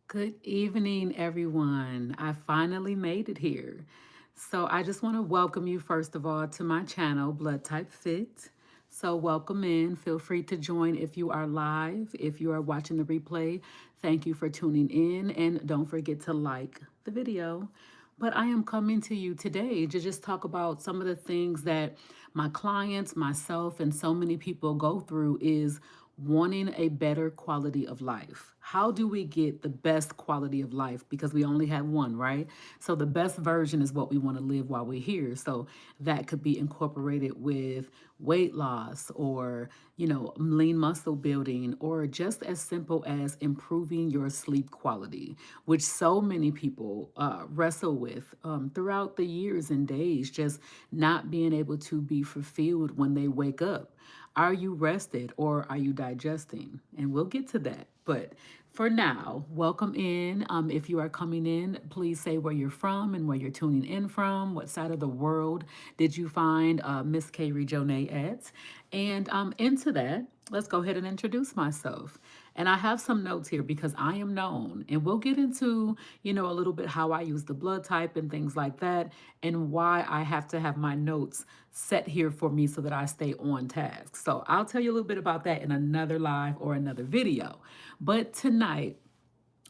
Good evening, everyone. I finally made it here. So, I just want to welcome you, first of all, to my channel, Blood Type Fit. So, welcome in. Feel free to join if you are live. If you are watching the replay, thank you for tuning in. And don't forget to like the video. But I am coming to you today to just talk about some of the things that my clients, myself, and so many people go through is wanting a better quality of life. How do we get the best quality of life? Because we only have one, right? So the best version is what we want to live while we're here. So that could be incorporated with weight loss or, lean muscle building, or just as simple as improving your sleep quality, which so many people wrestle with throughout the years and days, just not being able to be fulfilled when they wake up. Are you rested or are you digesting? And we'll get to that. But for now, welcome in. If you are coming in, please say where you're from and where you're tuning in from. What side of the world did you find Miss Kayree Jonae at? And into that, let's go ahead and introduce myself. And I have some notes here because I am known, and we'll get into, a little bit how I use the blood type and things like that, and why I have to have my notes set here for me so that I stay on task. So I'll tell you a little bit about that in another live or another video. But tonight,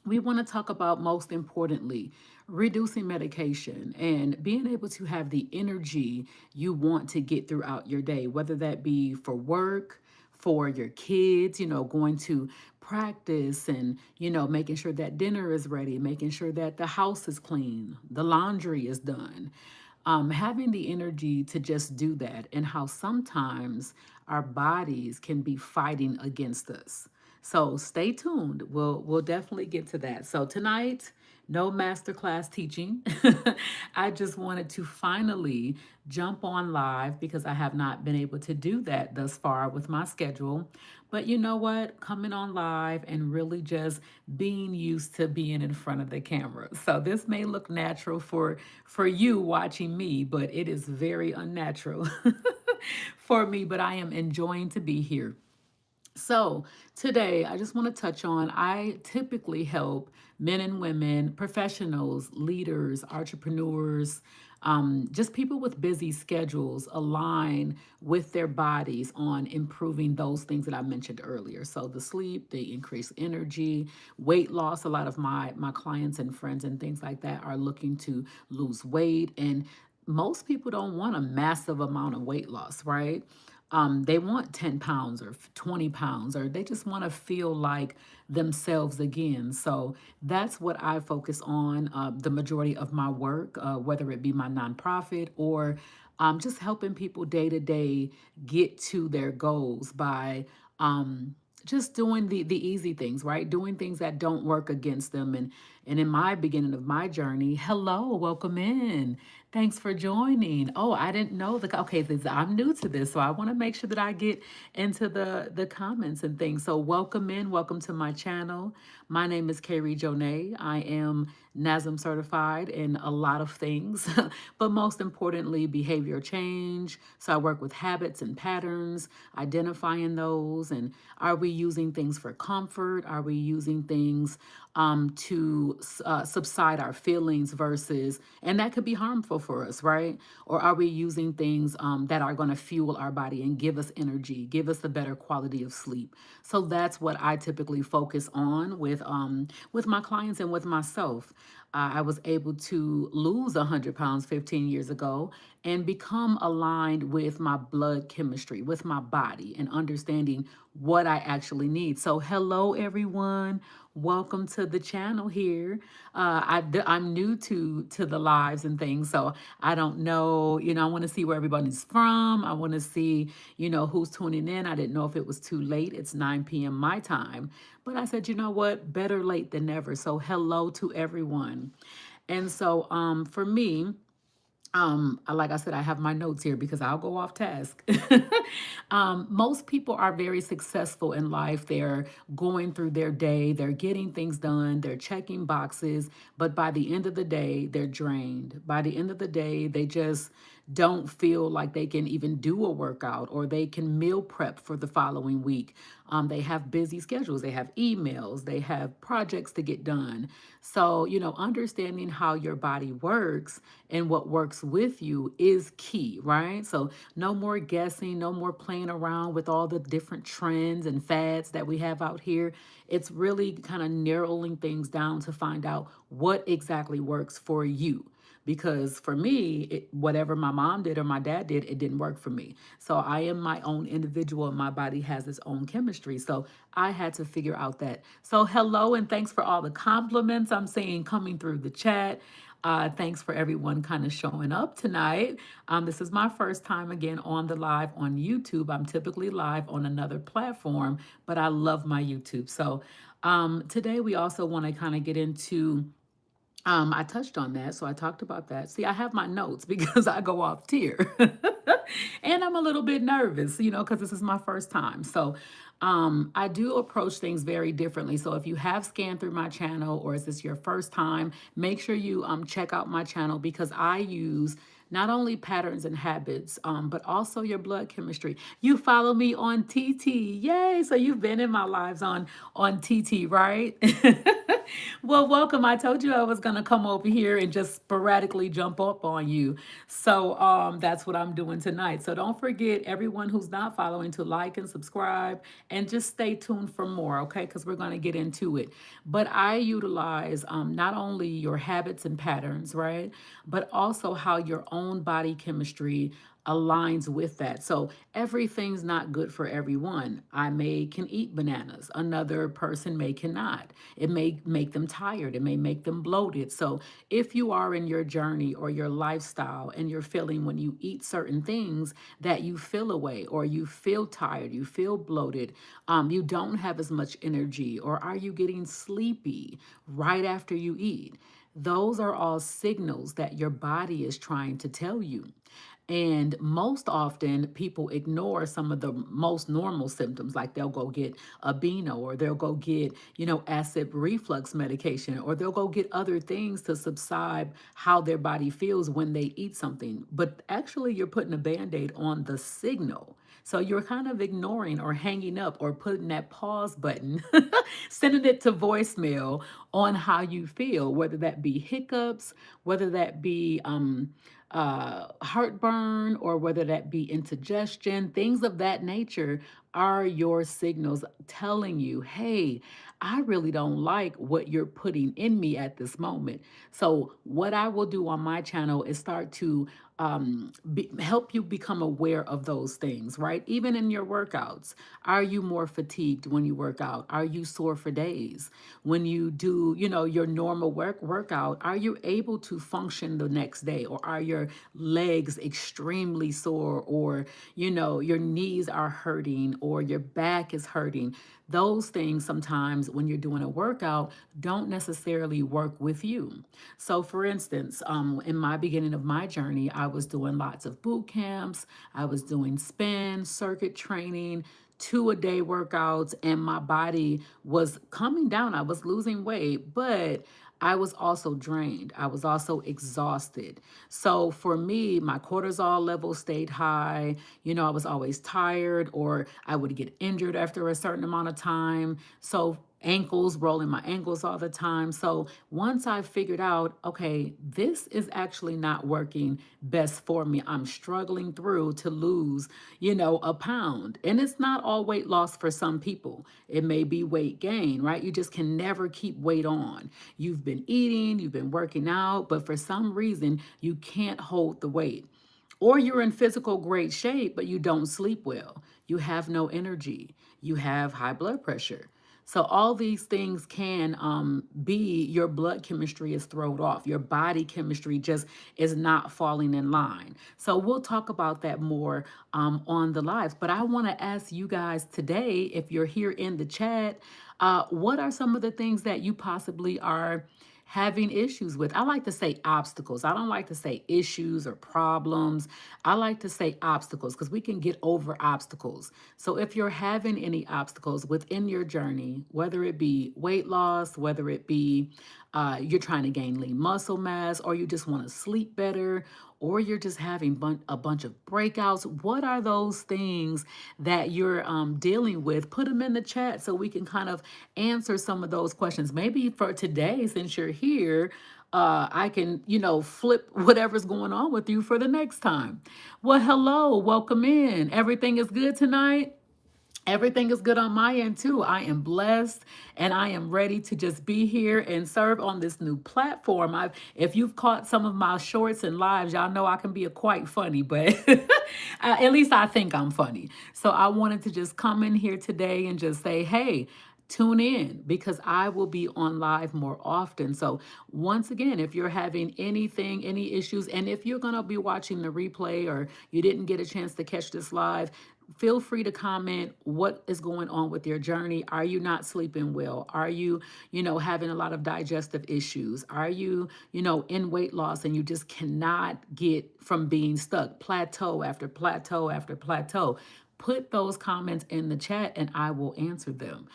we want to talk about, most importantly, reducing medication and being able to have the energy you want to get throughout your day, whether that be for work, for your kids, going to practice and, making sure that dinner is ready, making sure that the house is clean, the laundry is done. Having the energy to just do that, and how sometimes our bodies can be fighting against us. So stay tuned. We'll definitely get to that. So tonight, no masterclass teaching. I just wanted to finally jump on live because I have not been able to do that thus far with my schedule. But you know what? Coming on live and really just being used to being in front of the camera. So this may look natural for you watching me, but it is very unnatural for me, but I am enjoying to be here. So, today I just want to touch on, I typically help men and women, professionals, leaders, entrepreneurs, just people with busy schedules align with their bodies on improving those things that I mentioned earlier. So, the sleep, the increased energy, weight loss. A lot of my clients and friends and things like that are looking to lose weight. And most people don't want a massive amount of weight loss, right? They want 10 pounds or 20 pounds, or they just want to feel like themselves again. So that's what I focus on the majority of my work, whether it be my nonprofit or just helping people day to day get to their goals by just doing the easy things, right? Doing things that don't work against them. And in my beginning of my journey, hello, welcome in. Thanks for joining. Oh, I didn't know okay, I'm new to this, so I want to make sure that I get into the comments and things. So welcome in, welcome to my channel. My name is Kayree Jonae. I am NASM certified in a lot of things, but most importantly, behavior change. So I work with habits and patterns, identifying those, and are we using things for comfort? Are we using things to subside our feelings versus, and that could be harmful for us, right? Or are we using things that are going to fuel our body and give us energy, give us a better quality of sleep? So that's what I typically focus on with my clients and with myself. I was able to lose 100 pounds 15 years ago and become aligned with my blood chemistry, with my body, and understanding what I actually need. So, hello, everyone. Welcome to the channel here. I'm new to the lives and things, so I don't know. I want to see where everybody's from. I want to see, who's tuning in. I didn't know if it was too late. It's 9 p.m. my time, but I said, you know what? Better late than never. So, hello to everyone. And so, for me, like I said, I have my notes here because I'll go off task. Most people are very successful in life. They're going through their day, they're getting things done, they're checking boxes, but by the end of the day, they're drained. By the end of the day, they just don't feel like they can even do a workout or they can meal prep for the following week. They have busy schedules, they have emails, they have projects to get done. So, understanding how your body works and what works with you is key, right? So, no more guessing, no more playing around with all the different trends and fads that we have out here. It's really kind of narrowing things down to find out what exactly works for you. Because for me, whatever my mom did or my dad did, it didn't work for me. So I am my own individual and my body has its own chemistry. So I had to figure out that. So hello and thanks for all the compliments I'm seeing coming through the chat. Thanks for everyone kind of showing up tonight. This is my first time again on the live on YouTube. I'm typically live on another platform, but I love my YouTube. So today we also want to kind of get into I touched on that, so I talked about that. See, I have my notes because I go off tier. And I'm a little bit nervous, because this is my first time. So I do approach things very differently. So if you have scanned through my channel or is this your first time, make sure you check out my channel because I use not only patterns and habits, but also your blood chemistry. You follow me on TT. Yay. So you've been in my lives on TT, right? Well, welcome. I told you I was going to come over here and just sporadically jump up on you. So that's what I'm doing tonight. So don't forget, everyone who's not following, to like and subscribe and just stay tuned for more, okay? Because we're going to get into it. But I utilize not only your habits and patterns, right? But also how your own body chemistry aligns with that. So everything's not good for everyone. I may can eat bananas. Another person may cannot. It may make them tired. It may make them bloated. So if you are in your journey or your lifestyle and you're feeling when you eat certain things that you feel away or you feel tired, you feel bloated, you don't have as much energy, or are you getting sleepy right after you eat? Those are all signals that your body is trying to tell you. And most often, people ignore some of the most normal symptoms, like they'll go get a Beano, or they'll go get, acid reflux medication, or they'll go get other things to subside how their body feels when they eat something. But actually, you're putting a band aid on the signal. So you're kind of ignoring or hanging up or putting that pause button, sending it to voicemail on how you feel, whether that be hiccups, whether that be heartburn, or whether that be indigestion, things of that nature are your signals telling you, hey, I really don't like what you're putting in me at this moment. So, what I will do on my channel is start to help you become aware of those things, right? Even in your workouts. Are you more fatigued when you work out? Are you sore for days? When you do, your normal workout, are you able to function the next day? Or are your legs extremely sore? Or, your knees are hurting or your back is hurting? Those things sometimes when you're doing a workout don't necessarily work with you. So, for instance, in my beginning of my journey, I was doing lots of boot camps, I was doing spin, circuit training, 2-a-day workouts, and my body was coming down. I was losing weight, but I was also drained. I was also exhausted. So for me, my cortisol level stayed high. I was always tired, or I would get injured after a certain amount of time. So ankles, rolling my ankles all the time. So once I figured out, okay, this is actually not working best for me. I'm struggling through to lose, a pound. And it's not all weight loss for some people. It may be weight gain, right? You just can never keep weight on. You've been eating, you've been working out, but for some reason, you can't hold the weight. Or you're in physical great shape, but you don't sleep well. You have no energy. You have high blood pressure. So all these things can be your blood chemistry is thrown off. Your body chemistry just is not falling in line. So we'll talk about that more on the lives. But I want to ask you guys today, if you're here in the chat, what are some of the things that you possibly are having issues with? I like to say obstacles. I don't like to say issues or problems. I like to say obstacles because we can get over obstacles. So if you're having any obstacles within your journey, whether it be weight loss, whether it be you're trying to gain lean muscle mass, or you just want to sleep better, or you're just having a bunch of breakouts. What are those things that you're dealing with? Put them in the chat so we can kind of answer some of those questions. Maybe for today, since you're here, I can, flip whatever's going on with you for the next time. Well, hello, welcome in. Everything is good tonight? Everything is good on my end too. I am blessed and I am ready to just be here and serve on this new platform. If you've caught some of my shorts and lives, y'all know I can be quite funny, but at least I think I'm funny. So I wanted to just come in here today and just say, hey, tune in because I will be on live more often. So, once again, if you're having anything, any issues, and if you're going to be watching the replay or you didn't get a chance to catch this live, feel free to comment what is going on with your journey. Are you not sleeping well? Are you, having a lot of digestive issues? Are you, in weight loss and you just cannot get from being stuck, plateau after plateau after plateau? Put those comments in the chat and I will answer them.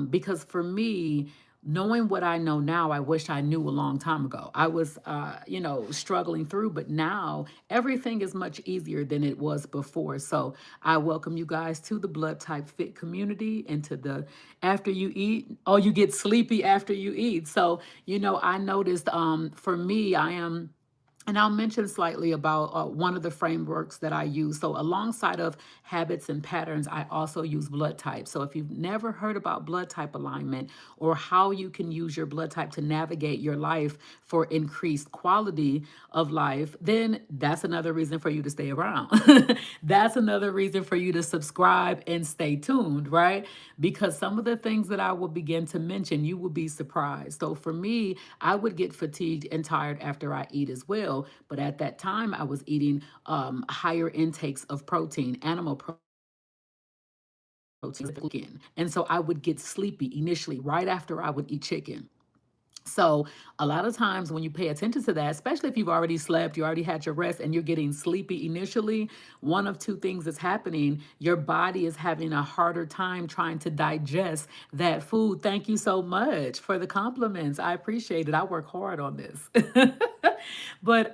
Because for me, knowing what I know now, I wish I knew a long time ago. I was, struggling through, but now everything is much easier than it was before. So I welcome you guys to the Blood Type Fit community and to the after you eat, oh, you get sleepy after you eat. So, I noticed for me, I am. And I'll mention slightly about one of the frameworks that I use. So, alongside of habits and patterns, I also use blood type. So, if you've never heard about blood type alignment or how you can use your blood type to navigate your life for increased quality of life, then that's another reason for you to stay around. That's another reason for you to subscribe and stay tuned, right? Because some of the things that I will begin to mention, you will be surprised. So, for me, I would get fatigued and tired after I eat as well. But at that time, I was eating higher intakes of protein, animal protein. And so I would get sleepy initially right after I would eat chicken. So, a lot of times when you pay attention to that, especially if you've already slept, you already had your rest, and you're getting sleepy initially, one of two things is happening. Your body is having a harder time trying to digest that food. Thank you so much for the compliments. I appreciate it. I work hard on this. But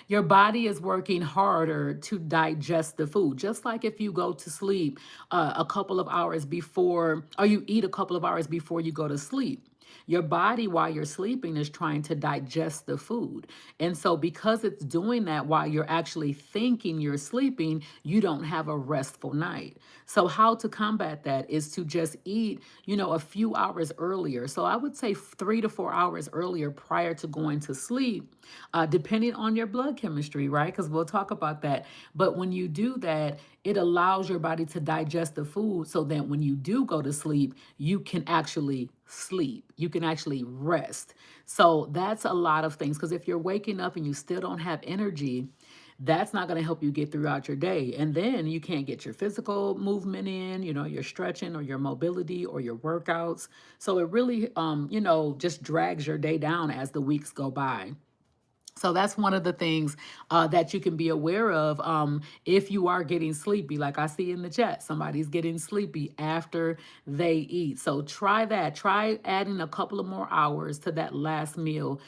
your body is working harder to digest the food. Just like if you go to sleep a couple of hours before, or you eat a couple of hours before you go to sleep. Your body, while you're sleeping, is trying to digest the food. And so, because it's doing that while you're actually thinking you're sleeping, you don't have a restful night. So, how to combat that is to just eat, a few hours earlier. So, I would say 3 to 4 hours earlier prior to going to sleep, depending on your blood chemistry, right? Because we'll talk about that. But when you do that, it allows your body to digest the food so that when you do go to sleep, you can actually sleep. You can actually rest. So that's a lot of things. Because if you're waking up and you still don't have energy, that's not going to help you get throughout your day. And then you can't get your physical movement in, your stretching or your mobility or your workouts. So it really, just drags your day down as the weeks go by. So that's one of the things that you can be aware of if you are getting sleepy. Like I see in the chat, somebody's getting sleepy after they eat. So try that. Try adding a couple of more hours to that last meal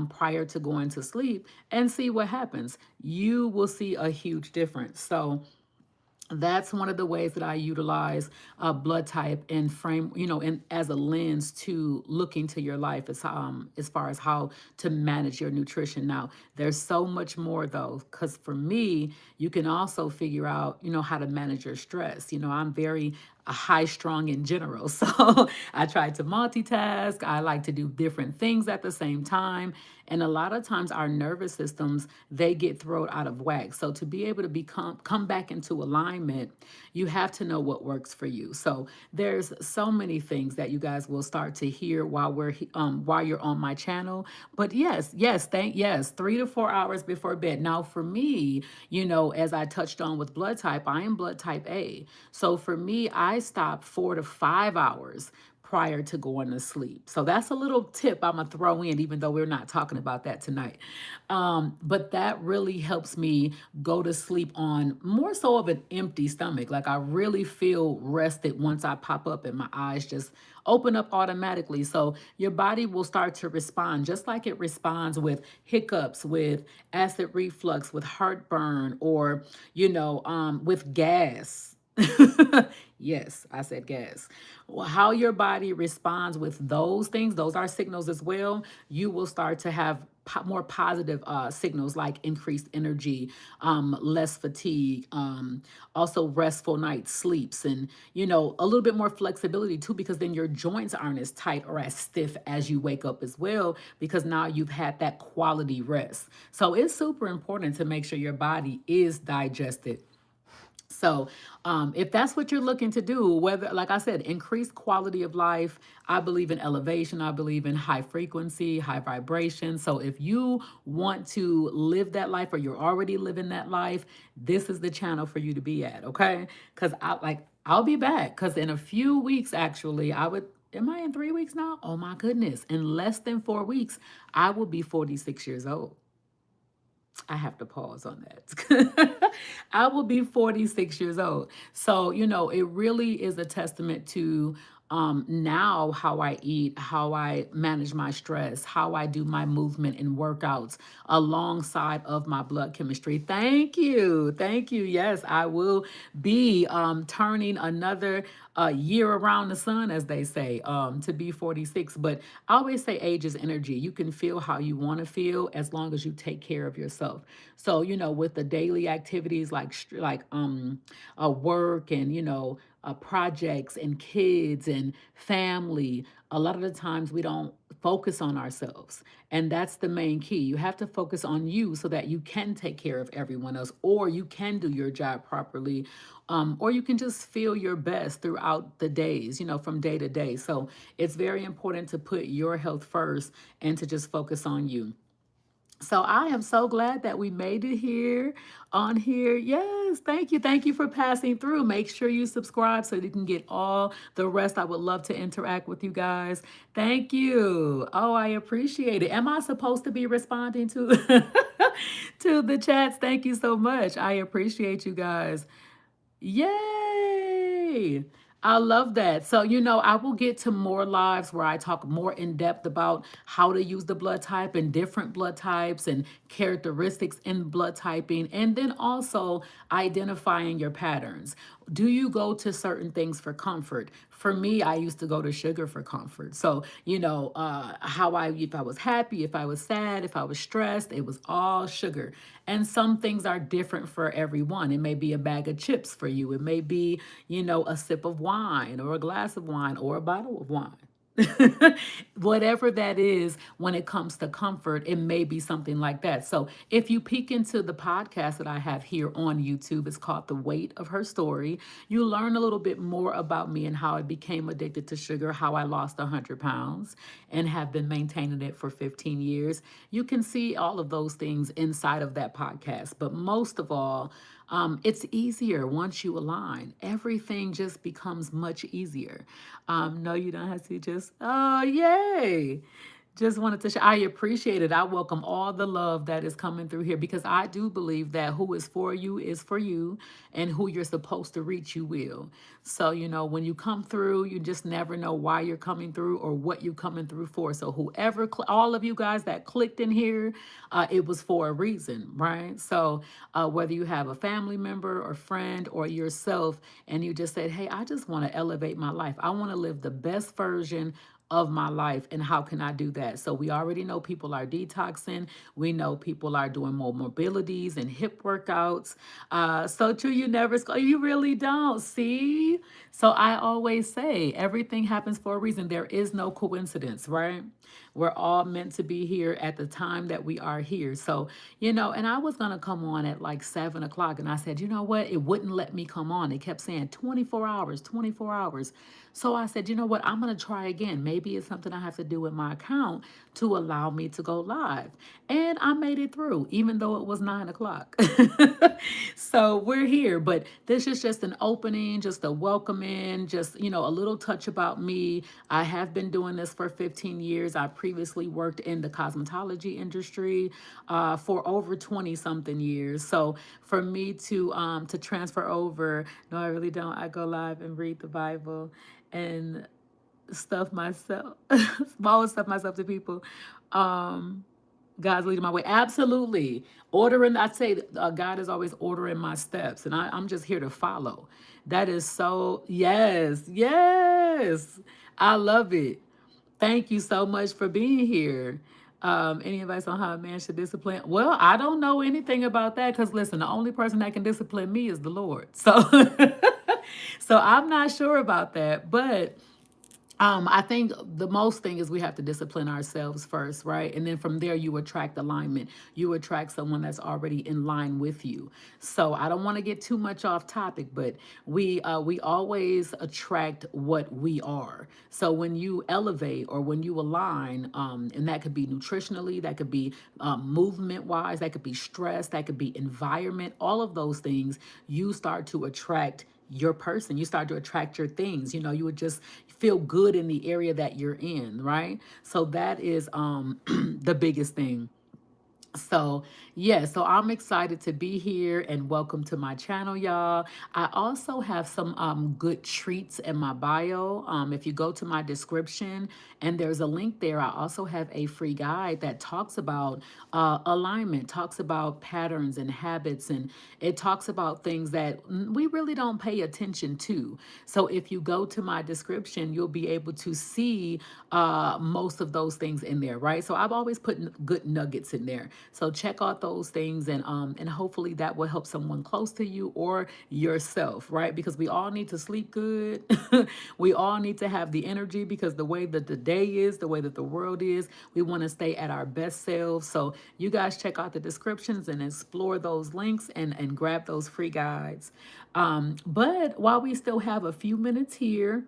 prior to going to sleep and see what happens. You will see a huge difference. So that's one of the ways that I utilize blood type and frame, and as a lens to look into your life as far as how to manage your nutrition. Now, there's so much more though, because for me, you can also figure out, how to manage your stress. I'm very high strung in general. So I try to multitask. I like to do different things at the same time. And a lot of times our nervous systems, they get thrown out of whack. So to be able to come back into alignment, you have to know what works for you. So there's so many things that you guys will start to hear while you're on my channel. But yes, 3 to 4 hours before bed. Now for me, as I touched on with blood type, I am blood type A. So for me, I stop 4 to 5 hours prior to going to sleep. So that's a little tip I'm gonna throw in, even though we're not talking about that tonight. But that really helps me go to sleep on more so of an empty stomach. Like I really feel rested once I pop up and my eyes just open up automatically. So your body will start to respond just like it responds with hiccups, with acid reflux, with heartburn, or, with gas. Yes, I said gas. Well, how your body responds with those things, those are signals as well. You will start to have more positive signals like increased energy, less fatigue, also restful night sleeps, and a little bit more flexibility too, because then your joints aren't as tight or as stiff as you wake up as well, because now you've had that quality rest. So it's super important to make sure your body is digested. So, if that's what you're looking to do, whether, like I said, increased quality of life, I believe in elevation, I believe in high frequency, high vibration. So, if you want to live that life or you're already living that life, this is the channel for you to be at, okay? Because I'll be back. Because in a few weeks, actually, am I in 3 weeks now? Oh my goodness. In less than 4 weeks, I will be 46 years old. I have to pause on that. I will be 46 years old. So, it really is a testament to now how I eat, how I manage my stress, how I do my movement and workouts alongside of my blood chemistry. Thank you. Thank you. Yes, I will be turning another year around the sun, as they say, to be 46. But I always say age is energy. You can feel how you want to feel as long as you take care of yourself. So, with the daily activities like work and, projects and kids and family, a lot of the times we don't focus on ourselves. And that's the main key. You have to focus on you so that you can take care of everyone else, or you can do your job properly, or you can just feel your best throughout the days, from day to day. So it's very important to put your health first and to just focus on you. So I am so glad that we made it here on here. Yes, thank you. Thank you for passing through. Make sure you subscribe so you can get all the rest. I would love to interact with you guys. Thank you. Oh, I appreciate it. Am I supposed to be responding to to the chats? Thank you so much. I appreciate you guys. Yay! I love that. So, I will get to more lives where I talk more in depth about how to use the blood type and different blood types and characteristics in blood typing, and then also identifying your patterns. Do you go to certain things for comfort? For me, I used to go to sugar for comfort. So, if I was happy, if I was sad, if I was stressed, it was all sugar. And some things are different for everyone. It may be a bag of chips for you. It may be, a sip of wine or a glass of wine or a bottle of wine. Whatever that is, when it comes to comfort, it may be something like that. So, if you peek into the podcast that I have here on YouTube, it's called The Weight of Her Story. You learn a little bit more about me and how I became addicted to sugar, how I lost 100 pounds and have been maintaining it for 15 years. You can see all of those things inside of that podcast. But most of all, it's easier once you align. Everything just becomes much easier. No, you don't have to just, oh, yay. Just wanted to share. I appreciate it. I welcome all the love that is coming through here, because I do believe that who is for you is for you, and who you're supposed to reach, you will. So, when you come through, you just never know why you're coming through or what you're coming through for. So, all of you guys that clicked in here, it was for a reason, right? So, whether you have a family member or friend or yourself, and you just said, hey, I just want to elevate my life, I want to live the best version of my life, and how can I do that? So we already know people are detoxing. We know people are doing more mobilities and hip workouts. So true, you really don't see. So I always say everything happens for a reason. There is no coincidence, right? We're all meant to be here at the time that we are here. So, and I was going to come on at like 7 o'clock, and I said, you know what? It wouldn't let me come on. It kept saying 24 hours, 24 hours. So I said, you know what? I'm going to try again. Maybe maybe it's something I have to do with my account to allow me to go live. And I made it through, even though it was 9 o'clock. So we're here, but this is just an opening, just a welcoming, just, a little touch about me. I have been doing this for 15 years. I previously worked in the cosmetology industry for over 20 something years. So for me to transfer over, no, I really don't. I go live and read the Bible and stuff myself, small stuff myself to people. Um, God's leading my way. Absolutely. Ordering, I'd say God is always ordering my steps, and I'm just here to follow. That is so, yes, yes. I love it. Thank you so much for being here. Any advice on how a man should discipline? Well, I don't know anything about that because listen, the only person that can discipline me is the Lord. So, so I'm not sure about that, but I think the most thing is we have to discipline ourselves first, right? And then from there, you attract alignment. You attract someone that's already in line with you. So I don't want to get too much off topic, but we always attract what we are. So when you elevate or when you align, and that could be nutritionally, that could be movement wise, that could be stress, that could be environment, all of those things, you start to attract your person. You start to attract your things. You would just feel good in the area that you're in, right? So that is the biggest thing. So, yeah, so I'm excited to be here and welcome to my channel, y'all. I also have some good treats in my bio. If you go to my description and there's a link there, I also have a free guide that talks about alignment, talks about patterns and habits, and it talks about things that we really don't pay attention to. So if you go to my description, you'll be able to see most of those things in there, right? So I've always put good nuggets in there. So check out those things, and hopefully that will help someone close to you or yourself, right? Because we all need to sleep good. We all need to have the energy because the way that the day is, the way that the world is, we want to stay at our best selves. So you guys check out the descriptions and explore those links and grab those free guides. But while we still have a few minutes here,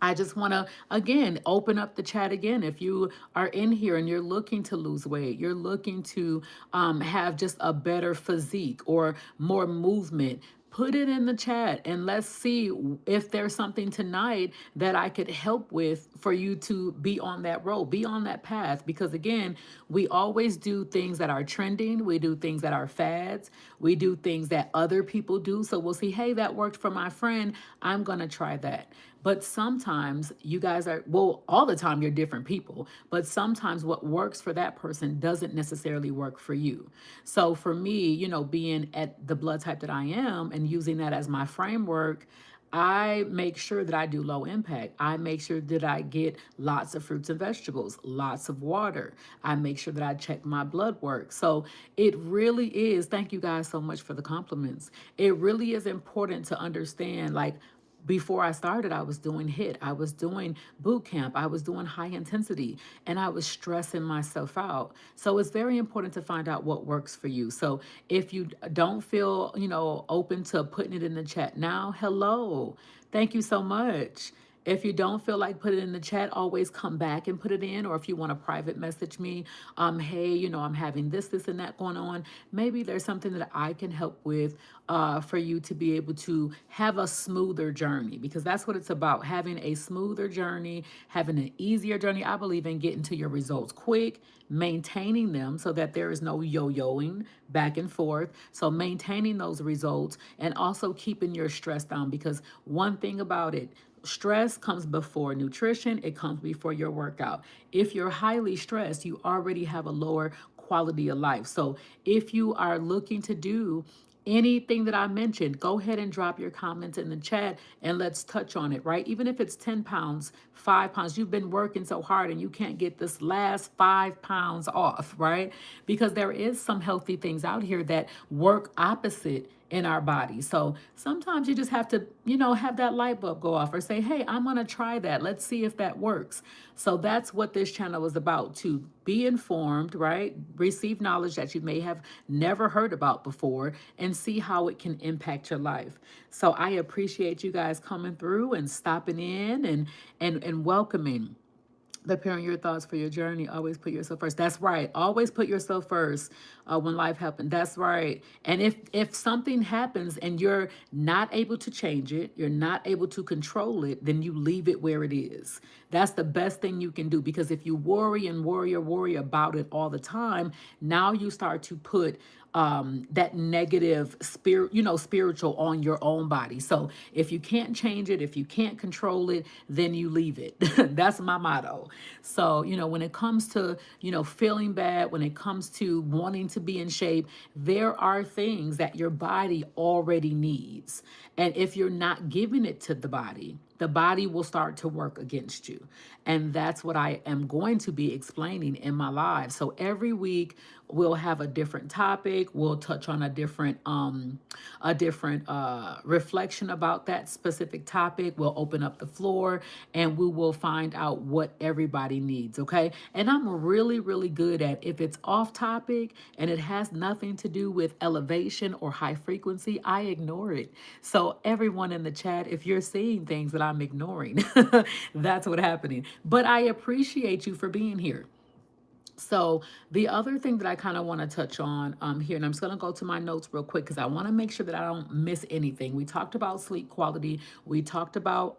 I just want to, again, open up the chat again. If you are in here and you're looking to lose weight, you're looking to have just a better physique or more movement, put it in the chat and let's see if there's something tonight that I could help with for you to be on that road, be on that path. Because again, we always do things that are trending, we do things that are fads, we do things that other people do. So we'll see, hey, that worked for my friend, I'm going to try that. But sometimes you guys are, well, all the time you're different people, but sometimes what works for that person doesn't necessarily work for you. So for me, being at the blood type that I am and using that as my framework, I make sure that I do low impact. I make sure that I get lots of fruits and vegetables, lots of water. I make sure that I check my blood work. So it really is, thank you guys so much for the compliments. It really is important to understand, like, before I started, I was doing HIIT, I was doing boot camp, I was doing high intensity, and I was stressing myself out. So it's very important to find out what works for you. So if you don't feel, open to putting it in the chat now, hello. Thank you so much. If you don't feel like put it in the chat, always come back and put it in. Or if you want to private message me, hey, I'm having this, and that going on. Maybe there's something that I can help with for you to be able to have a smoother journey, because that's what it's about, having a smoother journey, having an easier journey. I believe in getting to your results quick, maintaining them so that there is no yo-yoing back and forth. So maintaining those results and also keeping your stress down, because one thing about it, stress comes before nutrition, it comes before your workout. If you're highly stressed, you already have a lower quality of life. So if you are looking to do anything that I mentioned, go ahead and drop your comments in the chat and let's touch on it, right? Even if it's 10 pounds, 5 pounds, you've been working so hard and you can't get this last 5 pounds off, right? Because there is some healthy things out here that work opposite in our body. So sometimes you just have to, have that light bulb go off or say, hey, I'm going to try that. Let's see if that works. So that's what this channel is about, to be informed, right? Receive knowledge that you may have never heard about before and see how it can impact your life. So I appreciate you guys coming through and stopping in and welcoming. Preparing your thoughts for your journey. Always put yourself first. That's right. Always put yourself first when life happens. That's right. And if something happens and you're not able to change it, you're not able to control it, then you leave it where it is. That's the best thing you can do, because if you worry and worry about it all the time, now you start to put that negative spirit, spiritual on your own body. So if you can't change it, if you can't control it, then you leave it. That's my motto. So, when it comes to, feeling bad, when it comes to wanting to be in shape, there are things that your body already needs. And if you're not giving it to the body will start to work against you. And that's what I am going to be explaining in my live. So every week we'll have a different topic. We'll touch on a different reflection about that specific topic. We'll open up the floor and we will find out what everybody needs. Okay. And I'm really, really good at, if it's off topic and it has nothing to do with elevation or high frequency, I ignore it. So everyone in the chat, if you're seeing things that I'm ignoring, that's what's happening. But I appreciate you for being here. So the other thing that I kind of want to touch on here, and I'm just going to go to my notes real quick because I want to make sure that I don't miss anything. We talked about sleep quality. We talked about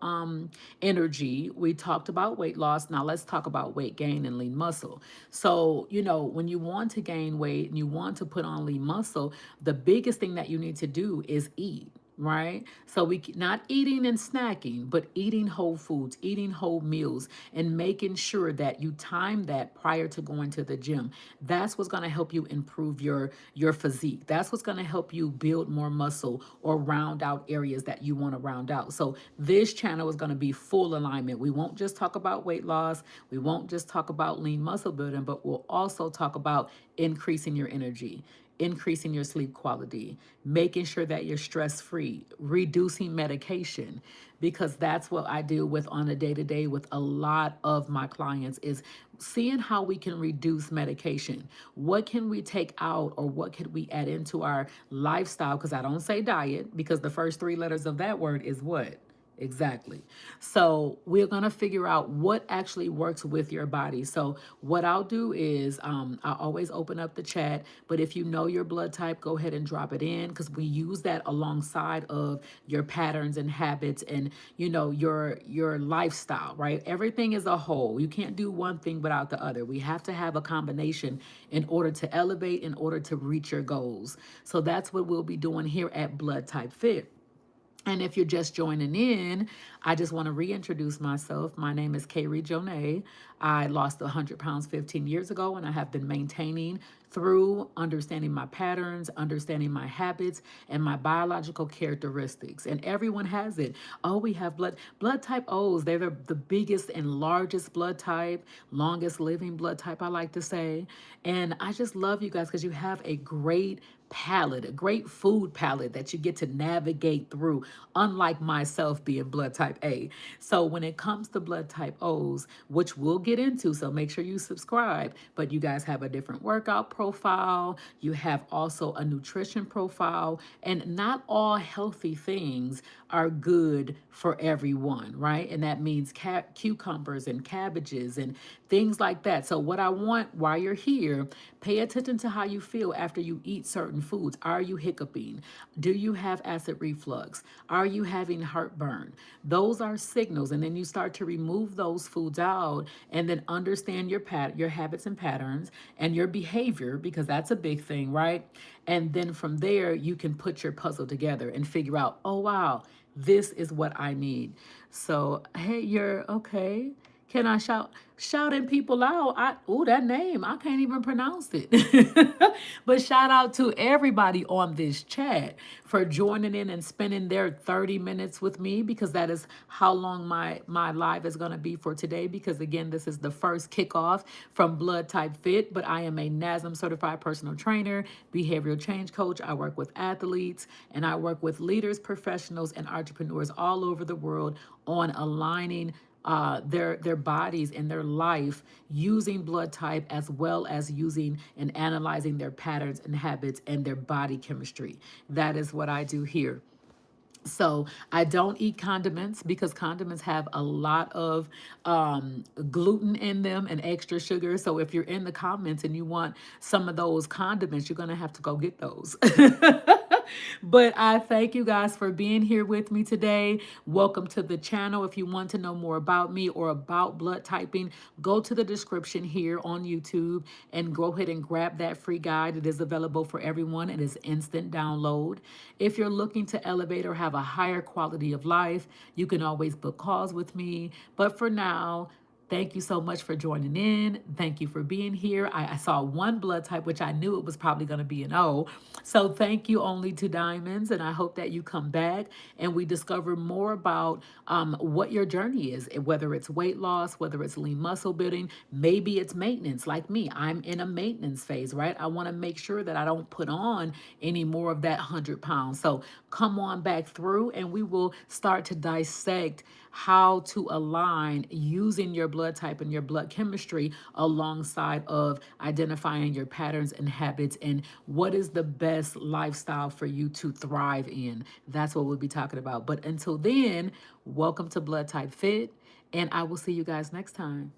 energy. We talked about weight loss. Now let's talk about weight gain and lean muscle. So, when you want to gain weight and you want to put on lean muscle, the biggest thing that you need to do is eat, right? So we not eating and snacking, but eating whole foods, eating whole meals, and making sure that you time that prior to going to the gym. That's what's going to help you improve your physique. That's what's going to help you build more muscle or round out areas that you want to round out. So this channel is going to be full alignment. We won't just talk about weight loss. We won't just talk about lean muscle building, but we'll also talk about increasing your energy, increasing your sleep quality, making sure that you're stress free, reducing medication, because that's what I deal with on a day to day with a lot of my clients, is seeing how we can reduce medication. What can we take out, or what could we add into our lifestyle? Because I don't say diet, because the first three letters of that word is what? Exactly. So we're going to figure out what actually works with your body. So what I'll do is I always open up the chat, but if you know your blood type, go ahead and drop it in, because we use that alongside of your patterns and habits and, your lifestyle, right? Everything is a whole. You can't do one thing without the other. We have to have a combination in order to elevate, in order to reach your goals. So that's what we'll be doing here at Blood Type Fit. And if you're just joining in, I just want to reintroduce myself. My name is Kayree Jonae. I lost 100 pounds 15 years ago, and I have been maintaining through understanding my patterns, understanding my habits, and my biological characteristics. And everyone has it. Oh, we have blood type O's. They're the biggest and largest blood type, longest living blood type, I like to say. And I just love you guys because you have a great palette, a great food palette that you get to navigate through, unlike myself being blood type A. So when it comes to blood type O's, which we'll get into, so make sure you subscribe, but you guys have a different workout profile, you have also a nutrition profile, and not all healthy things are good for everyone, right? And that means cucumbers and cabbages and things like that. So what I want while you're here, pay attention to how you feel after you eat certain foods. Are you hiccuping? Do you have acid reflux? Are you having heartburn? Those are signals. And then you start to remove those foods out and then understand your habits and patterns and your behavior, because that's a big thing, right? And then from there, you can put your puzzle together and figure out, oh, wow, this is what I need. So, hey, you're okay. Can I shouting people out? That name, I can't even pronounce it. But shout out to everybody on this chat for joining in and spending their 30 minutes with me, because that is how long my live is going to be for today. Because again, this is the first kickoff from Blood Type Fit, but I am a NASM certified personal trainer, behavioral change coach. I work with athletes and I work with leaders, professionals, and entrepreneurs all over the world on aligning their bodies and their life using blood type, as well as using and analyzing their patterns and habits and their body chemistry. That is what I do here. So I don't eat condiments because condiments have a lot of gluten in them and extra sugar. So if you're in the comments and you want some of those condiments, you're gonna have to go get those. But I thank you guys for being here with me today. Welcome to the channel. If you want to know more about me or about blood typing, go to the description here on YouTube and go ahead and grab that free guide. It is available for everyone. It is instant download. If you're looking to elevate or have a higher quality of life, you can always book calls with me. But for now, thank you so much for joining in. Thank you for being here. I saw one blood type, which I knew it was probably going to be an O. So thank you, Only Two Diamonds. And I hope that you come back and we discover more about what your journey is, whether it's weight loss, whether it's lean muscle building, maybe it's maintenance like me. I'm in a maintenance phase, right? I want to make sure that I don't put on any more of that 100 pounds. So come on back through and we will start to dissect how to align using your blood type and your blood chemistry alongside of identifying your patterns and habits and what is the best lifestyle for you to thrive in. That's what we'll be talking about. But until then, welcome to Blood Type Fit, and I will see you guys next time.